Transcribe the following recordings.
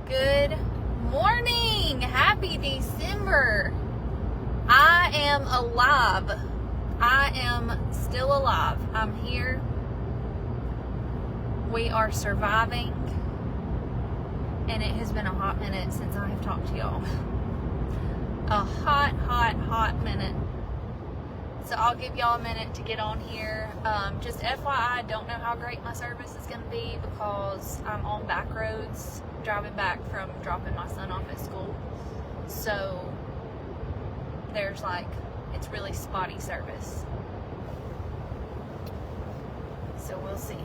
Good morning. Happy December. I am alive. I am still alive. I'm here. We are surviving. And it has been a hot minute since I have talked to y'all. A hot minute. So I'll give y'all a minute to get on here. Just FYI, I don't know how great my service is going to be because I'm on back roads driving back from dropping my son off at school. So there's it's really spotty service. So we'll see.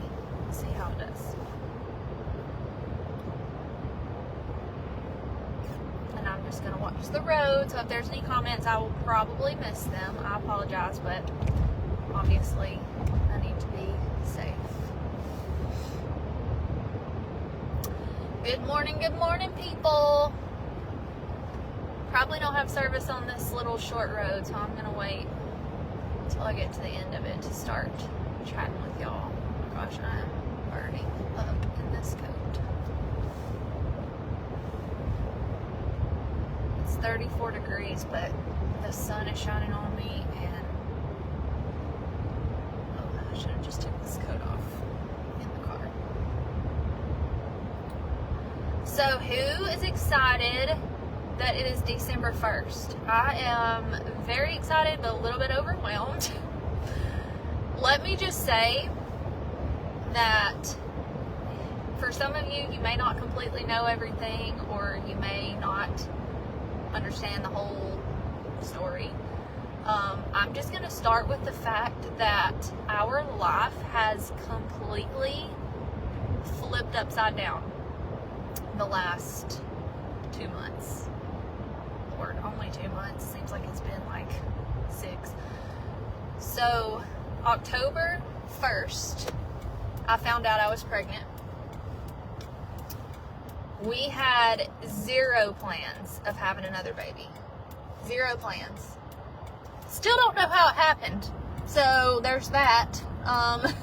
We'll see how it does. And I'm just going to watch the road. So if there's any comments, I will probably miss them. I apologize, but obviously I need to be safe. Good morning, people. Probably don't have service on this little short road, so I'm going to wait until I get to the end of it to start chatting with y'all. Oh my gosh, I'm burning up in this coat. It's 34 degrees, but the sun is shining on me, and I should have just took this coat off in the car. So who is excited that it is December 1st? I am very excited, but a little bit overwhelmed. Let me just say that for some of you, you may not completely know everything, or you may not understand the whole story. I'm just going to start with the fact that our life has completely flipped upside down the last 2 months. Lord, only 2 months. Seems like it's been 6. So October 1st, I found out I was pregnant. We had zero plans of having another baby. Zero plans. Still don't know how it happened. So there's that. I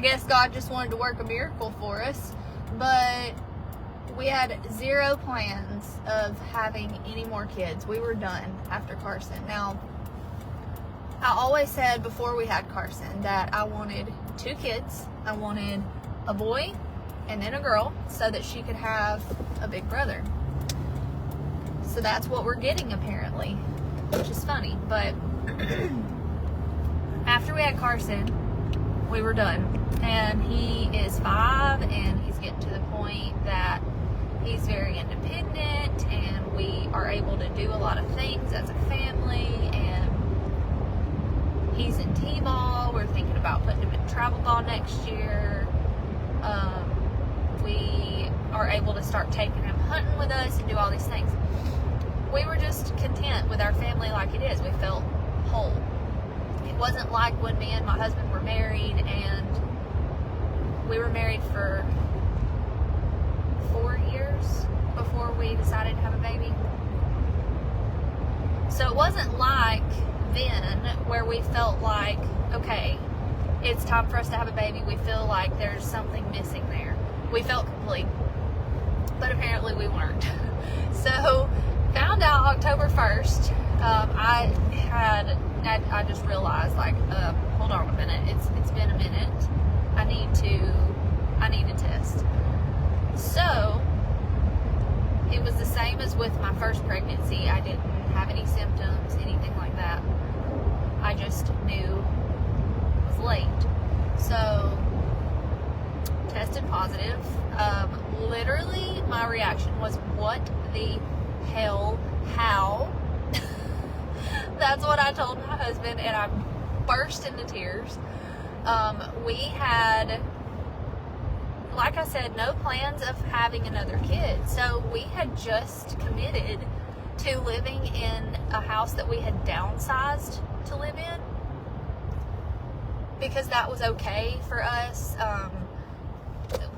guess God just wanted to work a miracle for us. But we had zero plans of having any more kids. We were done after Carson. Now, I always said before we had Carson that I wanted 2 kids. I wanted a boy and then a girl so that she could have a big brother. So that's what we're getting apparently, which is funny. But after we had Carson, we were done. And he is 5, and he's getting to the point that he's very independent, and we are able to do a lot of things as a family, and he's in t-ball. We're thinking about putting him in travel ball next year. We are able to start taking him hunting with us and do all these things. We were just content with our family like it is. We felt whole. It wasn't like when me and my husband were married, and we were married for 4 years before we decided to have a baby. So it wasn't like then where we felt like, okay, it's time for us to have a baby. We feel like there's something missing there. We felt complete, but apparently we weren't. So found out October 1st. I just realized hold on a minute. It's been a minute. I need to test. So it was the same as with my first pregnancy. I didn't have any symptoms, anything like that. I just knew it was late. So tested positive. Literally my reaction was, what the hell? How? That's what I told my husband, and I burst into tears. We had, like I said, no plans of having another kid. So we had just committed to living in a house that we had downsized to live in, because that was okay for us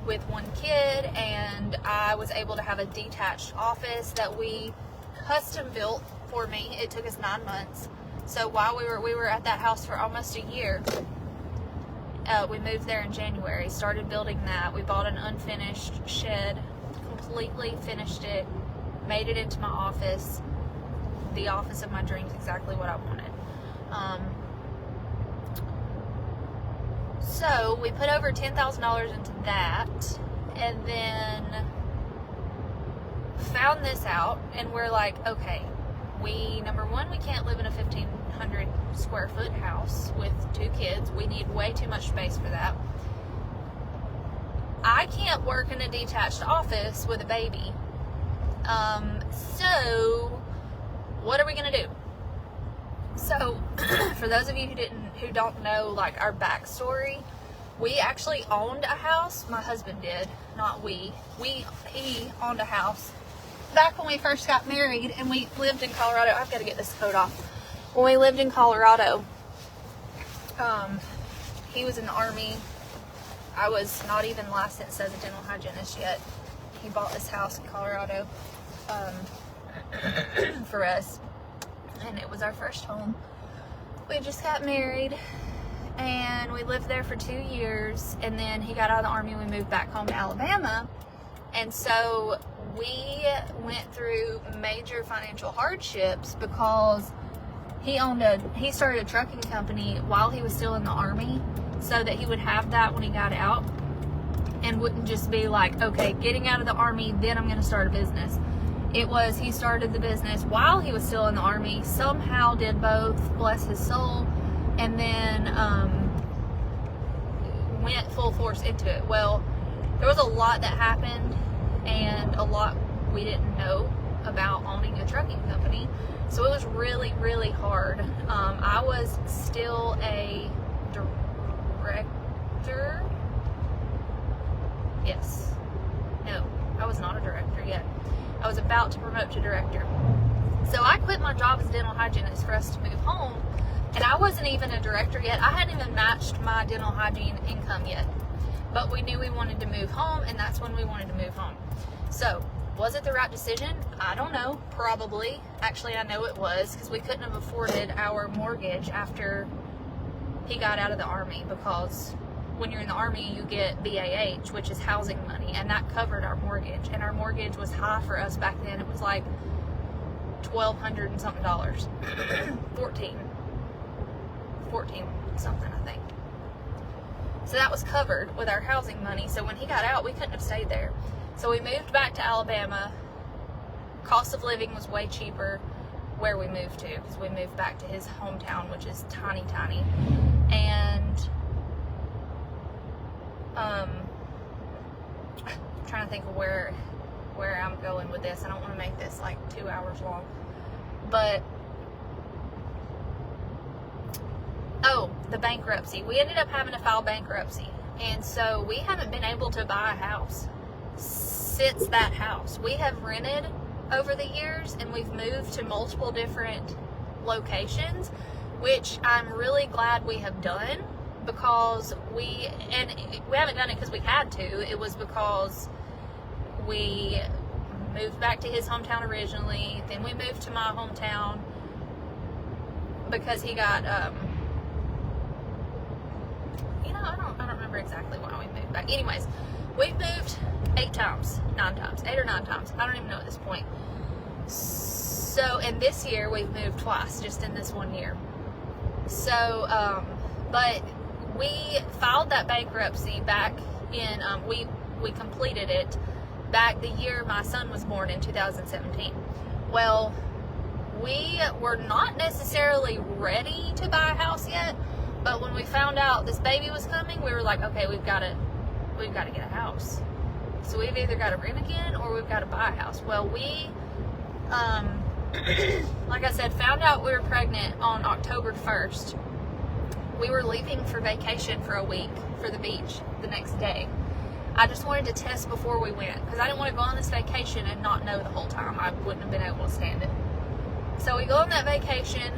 with 1 kid, and I was able to have a detached office that we custom built for me. It took us 9 months. So while we were at that house for almost a year, we moved there in January, started building that. We bought an unfinished shed completely finished it, made it into my office, the office of my dreams, exactly what I wanted. So we put over $10,000 into that, and then found this out, and we're like, okay, number one, we can't live in a 1,500 square foot house with 2 kids. We need way too much space for that. I can't work in a detached office with a baby. So what are we gonna do? So for those of you who don't know, like, our backstory, we actually owned a house. My husband did, not we. He owned a house back when we first got married, and we lived in Colorado. I've got to get this coat off. When we lived in Colorado, he was in the Army. I was not even licensed as a dental hygienist yet. He bought this house in Colorado for us, and it was our first home. We just got married, and we lived there for 2 years, and then he got out of the Army, and we moved back home to Alabama. And so we went through major financial hardships because he started a trucking company while he was still in the Army, so that he would have that when he got out, and wouldn't just be like, okay, getting out of the Army, then I'm going to start a business. It was, he started the business while he was still in the Army, somehow did both, bless his soul, and then went full force into it. Well, there was a lot that happened, and a lot we didn't know about owning a trucking company, so it was really, really hard. I was still a director. Yes. No, I was not a director yet. I was about to promote to director. So I quit my job as a dental hygienist for us to move home, and I wasn't even a director yet. I hadn't even matched my dental hygiene income yet. But we knew we wanted to move home, and that's when we wanted to move home. So, was it the right decision? I don't know. Probably. Actually, I know it was, because we couldn't have afforded our mortgage after he got out of the Army, because when you're in the Army, you get BAH, which is housing money, and that covered our mortgage. And our mortgage was high for us back then. It was like $1,200 and something dollars. 14 something, I think. So that was covered with our housing money. So when he got out, we couldn't have stayed there. So we moved back to Alabama. Cost of living was way cheaper where we moved to, because we moved back to his hometown, which is tiny. And I'm trying to think of where I'm going with this. I don't want to make this like 2 hours long. But the bankruptcy. We ended up having to file bankruptcy, and so we haven't been able to buy a house since that house. We have rented over the years, and we've moved to multiple different locations, which I'm really glad we have done, because we haven't done it because we had to. It was because we moved back to his hometown originally, then we moved to my hometown because he got I don't remember exactly why we moved back. Anyways, we've moved 8 or 9 times. I don't even know at this point. So, and this year we've moved twice, just in this 1 year. So, but we filed that bankruptcy back in, we completed it back the year my son was born, in 2017. Well, we were not necessarily ready to buy a house yet, but when we found out this baby was coming, we were like, okay, we've got to get a house. So we've either got to rent again or we've got to buy a house. Well, we, like I said, found out we were pregnant on October 1st. We were leaving for vacation for a week for the beach the next day. I just wanted to test before we went, because I didn't want to go on this vacation and not know the whole time. I wouldn't have been able to stand it. So we go on that vacation,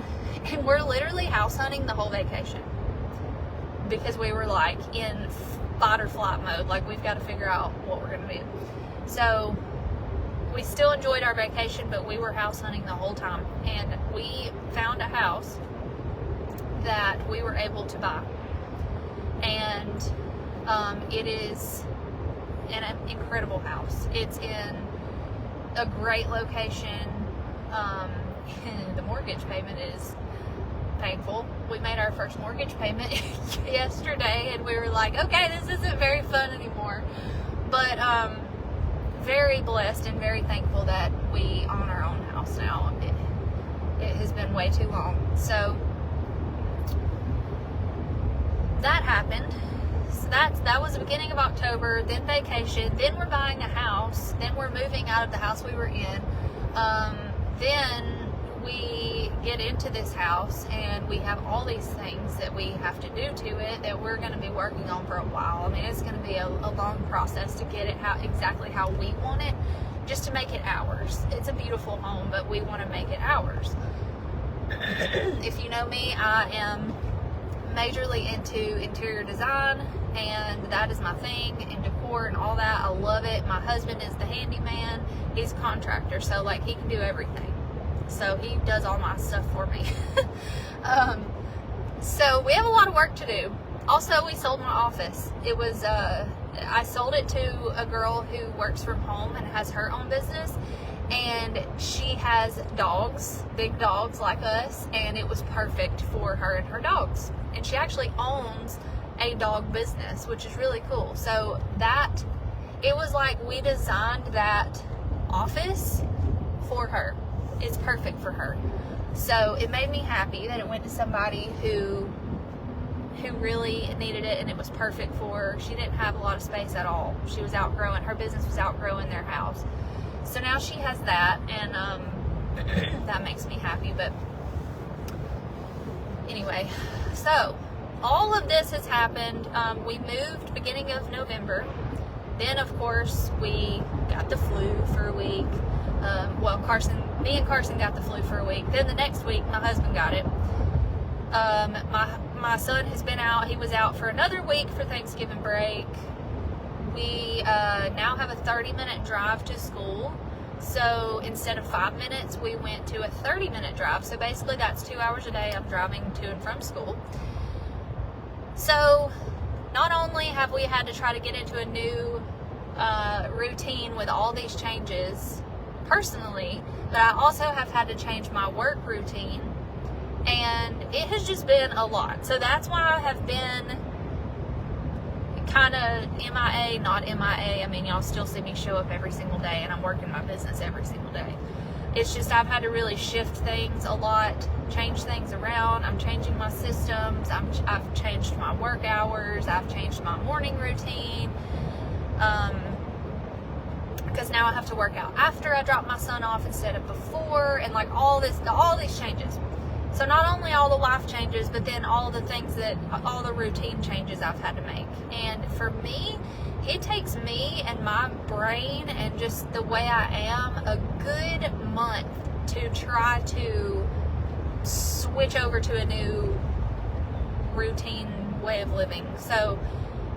and we're literally house hunting the whole vacation, because we were like in fight or flight mode. Like, we've got to figure out what we're going to do. So we still enjoyed our vacation, but we were house hunting the whole time, and we found a house that we were able to buy, and it is an incredible house. It's in a great location. The mortgage payment is painful. We made our first mortgage payment yesterday, and we were like, okay, this isn't very fun anymore. But very blessed and very thankful that we own our own house now. It has been way too long. So that happened. So that was the beginning of October, then vacation, then we're buying a house, then we're moving out of the house we were in. Then we get into this house and we have all these things that we have to do to it that we're going to be working on for a while. I mean, it's going to be a long process to get it exactly how we want it, just to make it ours. It's a beautiful home, but we want to make it ours. If you know me, I am majorly into interior design, and that is my thing, and decor and all that. I love it. My husband is the handyman. He's a contractor, so like he can do everything. So he does all my stuff for me. So we have a lot of work to do. Also, we sold my office. It was I sold it to a girl who works from home and has her own business, and she has dogs, big dogs like us, and it was perfect for her and her dogs. And she actually owns a dog business, which is really cool. So it was like we designed that office for her. It's perfect for her. So it made me happy that it went to somebody who really needed it, and it was perfect for her. She didn't have a lot of space at all. She was outgrowing, her business was outgrowing their house. So now she has that, and that makes me happy. But anyway, so all of this has happened. We moved beginning of November. Then, of course, we got the flu for a week. Me and Carson got the flu for a week. Then the next week, my husband got it. My son has been out. He was out for another week for Thanksgiving break. We now have a 30-minute drive to school. So instead of 5 minutes, we went to a 30-minute drive. So basically that's 2 hours a day I'm driving to and from school. So not only have we had to try to get into a new routine with all these changes personally, but I also have had to change my work routine, and it has just been a lot. So that's why I have been kind of MIA, not MIA. I mean, y'all still see me show up every single day, and I'm working my business every single day. It's just I've had to really shift things a lot, change things around. I'm changing my systems. I've changed my work hours. I've changed my morning routine. Because now I have to work out after I drop my son off instead of before, and like all these changes. So not only all the life changes, but then all the routine changes I've had to make. And for me, it takes me and my brain and just the way I am a good month to try to switch over to a new routine way of living. So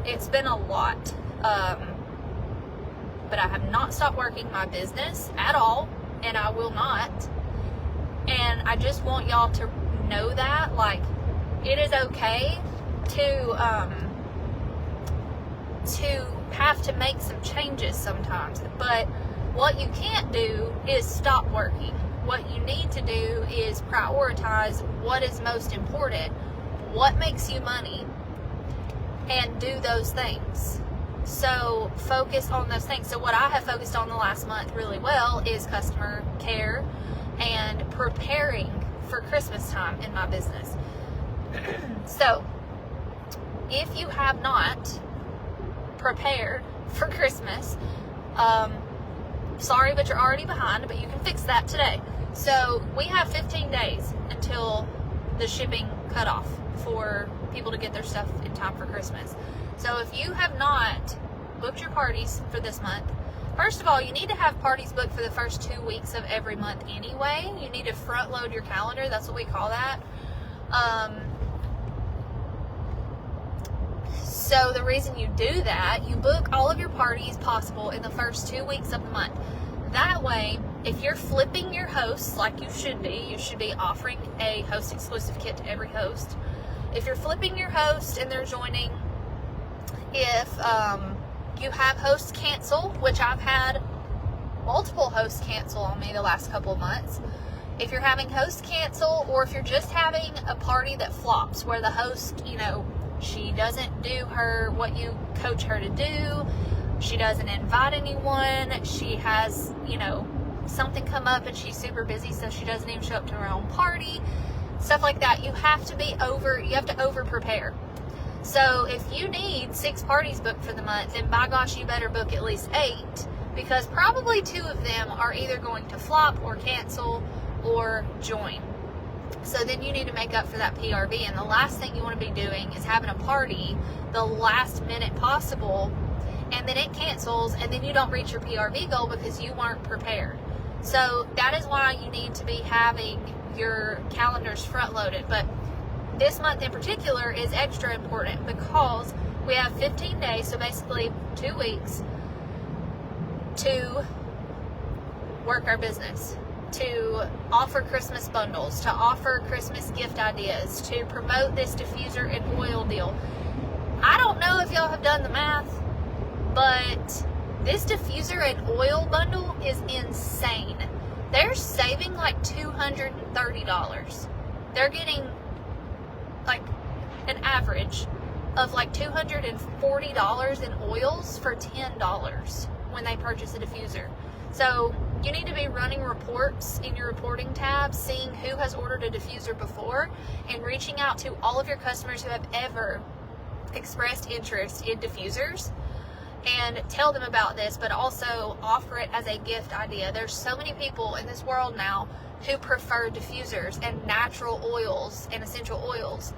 it's been a lot. But I have not stopped working my business at all, and I will not. And I just want y'all to know that, like, it is okay to have to make some changes sometimes. But what you can't do is stop working. What you need to do is prioritize what is most important, what makes you money, and do those things. So focus on those things. So what I have focused on the last month really well is customer care and preparing for Christmas time in my business. So if you have not prepared for Christmas, sorry, but you're already behind, but you can fix that today. So we have 15 days until the shipping cutoff for people to get their stuff in time for Christmas. So if you have not booked your parties for this month, first of all, you need to have parties booked for the first 2 weeks of every month anyway. You need to front load your calendar. That's what we call that. So the reason you do that, you book all of your parties possible in the first 2 weeks of the month. That way, if you're flipping your hosts like you should be offering a host exclusive kit to every host. If you're flipping your host and they're joining, if You have hosts cancel, which I've had multiple hosts cancel on me the last couple of months. If you're having hosts cancel, or if you're just having a party that flops, where the host, she doesn't do what you coach her to do, she doesn't invite anyone, she has, something come up and she's super busy, so she doesn't even show up to her own party, stuff like that, you have to over prepare. So if you need 6 parties booked for the month, then by gosh, you better book at least 8, because probably 2 of them are either going to flop or cancel or join. So then you need to make up for that PRV, and the last thing you want to be doing is having a party the last minute possible, and then it cancels, and then you don't reach your PRV goal because you weren't prepared. So that is why you need to be having your calendars front loaded. But this month in particular is extra important because we have 15 days, so basically 2 weeks, to work our business, to offer Christmas bundles, to offer Christmas gift ideas, to promote this diffuser and oil deal. I don't know if y'all have done the math, but this diffuser and oil bundle is insane. They're saving like $230. They're getting like an average of like $240 in oils for $10 when they purchase a diffuser. So you need to be running reports in your reporting tab, seeing who has ordered a diffuser before, and reaching out to all of your customers who have ever expressed interest in diffusers, and tell them about this, but also offer it as a gift idea. There's so many people in this world now who prefer diffusers and natural oils and essential oils,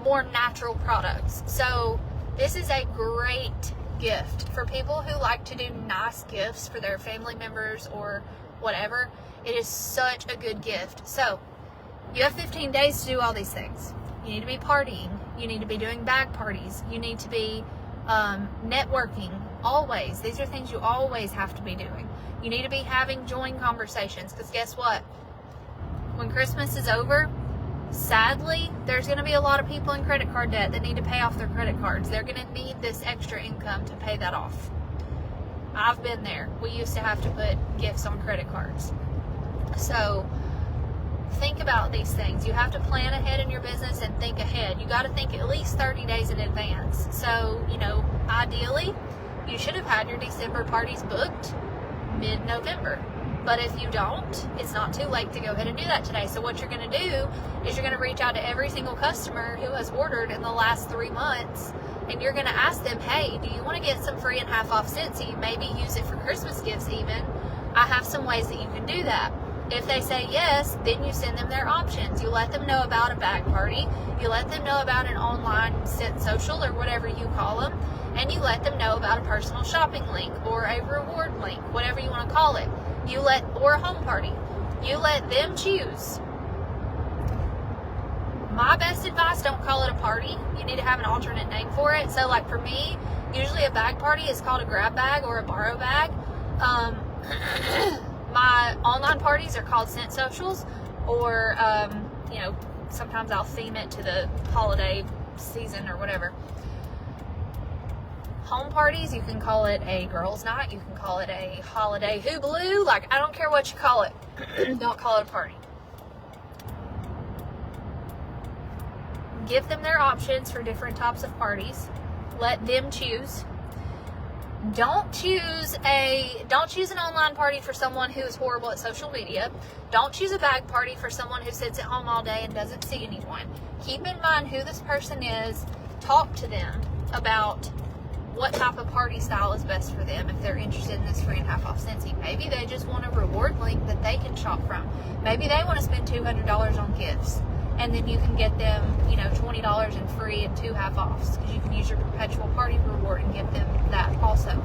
more natural products. So this is a great gift for people who like to do nice gifts for their family members or whatever. It is such a good gift. So you have 15 days to do all these things. You need to be partying. You need to be doing bag parties. You need to be networking. Always. These are things you always have to be doing. You need to be having join conversations, because guess what? When Christmas is over, sadly, there's going to be a lot of people in credit card debt that need to pay off their credit cards. They're going to need this extra income to pay that off. I've been there. We used to have to put gifts on credit cards. So think about these things. You have to plan ahead in your business and think ahead. You got to think at least 30 days in advance. So, ideally, you should have had your December parties booked mid-November. But if you don't, it's not too late to go ahead and do that today. So what you're going to do is you're going to reach out to every single customer who has ordered in the last 3 months, and you're going to ask them, hey, do you want to get some free and half off Scentsy? Maybe use it for Christmas gifts even. I have some ways that you can do that. If they say yes, then you send them their options. You let them know about a bag party. You let them know about an online scent social, or whatever you call them. And you let them know about a personal shopping link or a reward link, whatever you want to call it. Or a home party. You let them choose. My best advice, don't call it a party. You need to have an alternate name for it. So like for me, usually a bag party is called a grab bag or a borrow bag. My online parties are called scent socials, or sometimes I'll theme it to the holiday season or whatever. Home parties, you can call it a girls' night, you can call it a holiday hoobaloo, like I don't care what you call it. Don't call it a party. Give them their options for different types of parties. Let them choose. Don't choose an online party for someone who is horrible at social media. Don't choose a bag party for someone who sits at home all day and doesn't see anyone. Keep in mind who this person is. Talk to them about what type of party style is best for them if they're interested in this free and half off Scentsy. Maybe they just want a reward link that they can shop from. Maybe they want to spend $200 on gifts, and then you can get them, $20 in free and 2 half offs, because you can use your perpetual party reward and give them that also.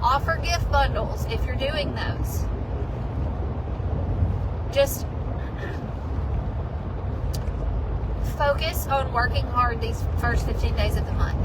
Offer gift bundles if you're doing those. Just focus on working hard these first 15 days of the month.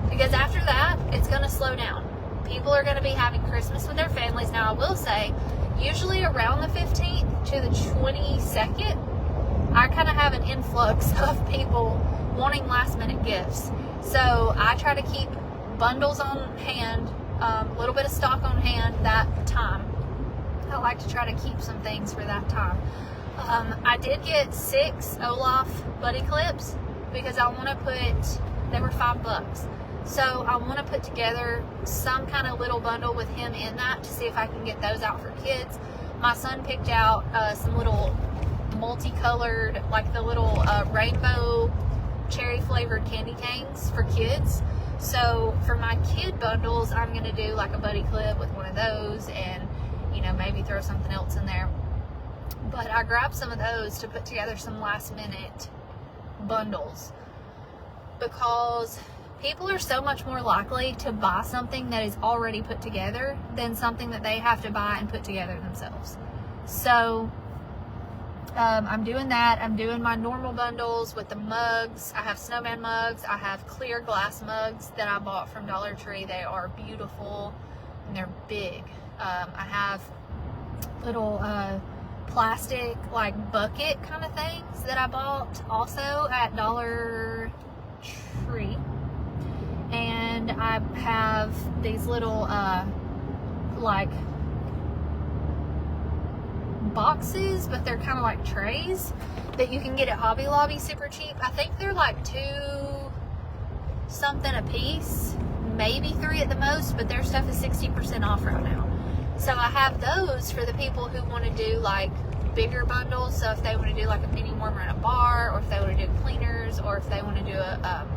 Because after that, it's going to slow down. People are going to be having Christmas with their families. Now, I will say, usually around the 15th to the 22nd, I kind of have an influx of people wanting last minute gifts. So I try to keep bundles on hand, a little bit of stock on hand that time. I like to try to keep some things for that time. I did get 6 Olaf buddy clips because I want to put, they were $5. So I want to put together some kind of little bundle with him in that to see if I can get those out for kids. My son picked out some little multicolored, like the little rainbow cherry flavored candy canes for kids. So for my kid bundles, I'm going to do like a buddy clip with one of those and, you know, maybe throw something else in there. But I grabbed some of those to put together some last minute bundles because people are so much more likely to buy something that is already put together than something that they have to buy and put together themselves. So I'm doing that. I'm doing my normal bundles with the mugs. I have snowman mugs. I have clear glass mugs that I bought from Dollar Tree. They are beautiful and they're big. I have little plastic like bucket kind of things that I bought also at Dollar Tree. And I have these little like boxes, but they're kind of like trays that you can get at Hobby Lobby super cheap. I think they're like $2 something a piece, maybe $3 at the most, but their stuff is 60% off right now. So I have those for the people who want to do like bigger bundles. So if they want to do like a mini warmer in a bar, or if they want to do cleaners, or if they want to do a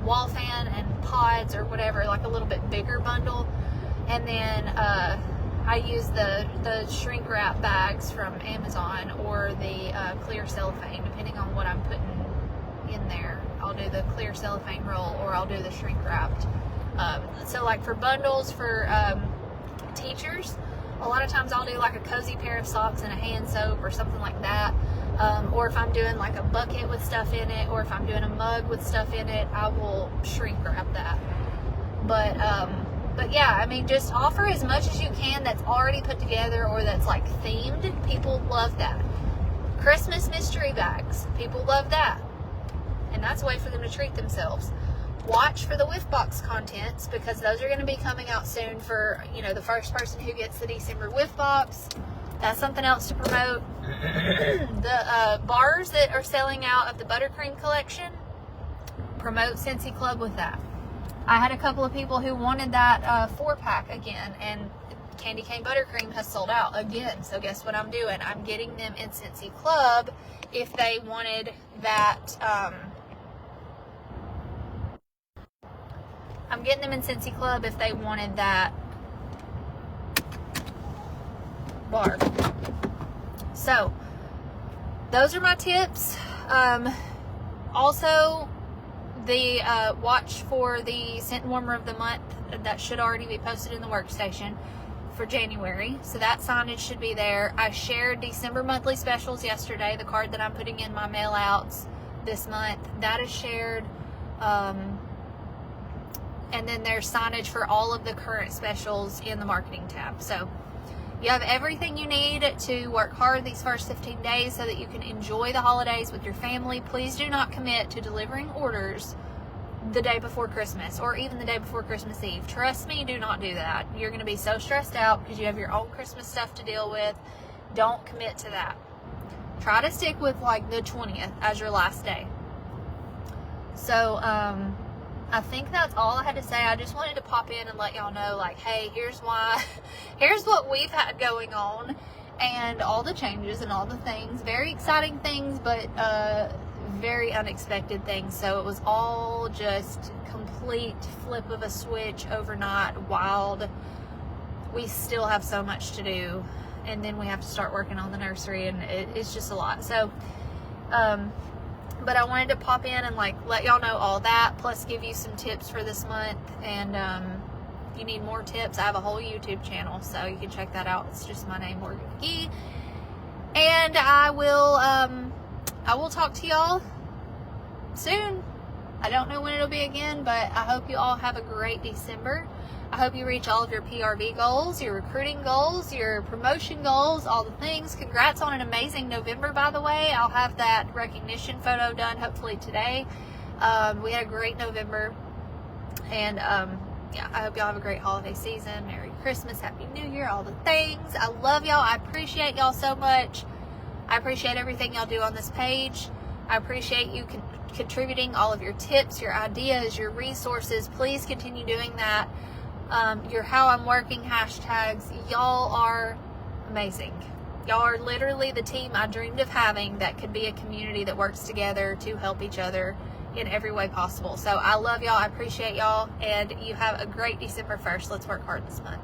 wall fan and pods or whatever, like a little bit bigger bundle. And then I use the shrink wrap bags from Amazon or the clear cellophane, depending on what I'm putting in there. I'll do the clear cellophane roll or I'll do the shrink wrapped. So like for bundles for teachers, a lot of times I'll do like a cozy pair of socks and a hand soap or something like that. Or if I'm doing like a bucket with stuff in it, or if I'm doing a mug with stuff in it, I will shrink wrap that. But yeah, I mean, just offer as much as you can that's already put together or that's like themed. People love that. Christmas mystery bags, people love that. And that's a way for them to treat themselves. Watch for the Whiff Box contents because those are going to be coming out soon for, you know, the first person who gets the December Whiff Box. That's something else to promote. The bars that are selling out of the buttercream collection, promote Scentsy Club with that. I had a couple of people who wanted that 4-pack again, and Candy Cane Buttercream has sold out again. So guess what I'm doing? I'm getting them in Scentsy Club if they wanted that. I'm getting them in Scentsy Club if they wanted that bar. So those are my tips. Also, the watch for the scent warmer of the month that should already be posted in the workstation for January. So that signage should be there. I shared December monthly specials yesterday, the card that I'm putting in my mail outs this month. That is shared. And then there's signage for all of the current specials in the marketing tab. So you have everything you need to work hard these first 15 days so that you can enjoy the holidays with your family. Please do not commit to delivering orders the day before Christmas or even the day before Christmas Eve. Trust me, do not do that. You're going to be so stressed out because you have your own Christmas stuff to deal with. Don't commit to that. Try to stick with like the 20th as your last day. So, I think that's all I had to say. I just wanted to pop in and let y'all know, like, hey, here's what we've had going on and all the changes and all the things. Very exciting things, but very unexpected things. So it was all just complete flip of a switch overnight, wild. We still have so much to do, and then we have to start working on the nursery, and it's just a lot. So, but I wanted to pop in and like let y'all know all that, plus give you some tips for this month. And if you need more tips, I have a whole YouTube channel, so you can check that out. It's just my name, Morgan McGee. And I will talk to y'all soon. I don't know when it'll be again, but I hope you all have a great December. I hope you reach all of your PRV goals, your recruiting goals, your promotion goals, all the things. Congrats on an amazing November, by the way. I'll have that recognition photo done hopefully today. We had a great November. And yeah, I hope y'all have a great holiday season. Merry Christmas, Happy New Year, all the things. I love y'all. I appreciate y'all so much. I appreciate everything y'all do on this page. I appreciate you contributing all of your tips, your ideas, your resources. Please continue doing that. Your How I'm Working hashtags. Y'all are amazing. Y'all are literally the team I dreamed of having that could be a community that works together to help each other in every way possible. So I love y'all. I appreciate y'all. And you have a great December 1st. Let's work hard this month.